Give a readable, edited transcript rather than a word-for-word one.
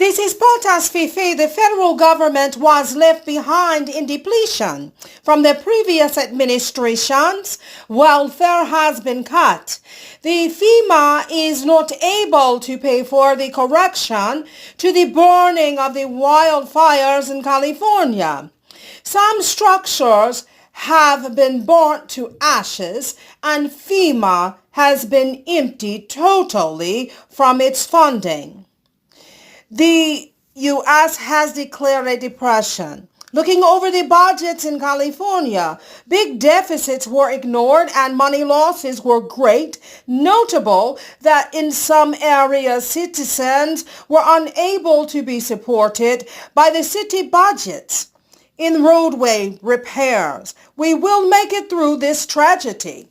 This is Potus Fifè. The federal government was left behind in depletion from the previous administrations. Welfare has been cut. The FEMA is not able to pay for the correction to the burning of the wildfires in California. Some structures have been burnt to ashes, and FEMA has been emptied totally from its funding. The U.S. has declared a depression. Looking over the budgets in California, big deficits were ignored and money losses were great. Notable that in some areas citizens were unable to be supported by the city budgets. In roadway repairs, we will make it through this tragedy.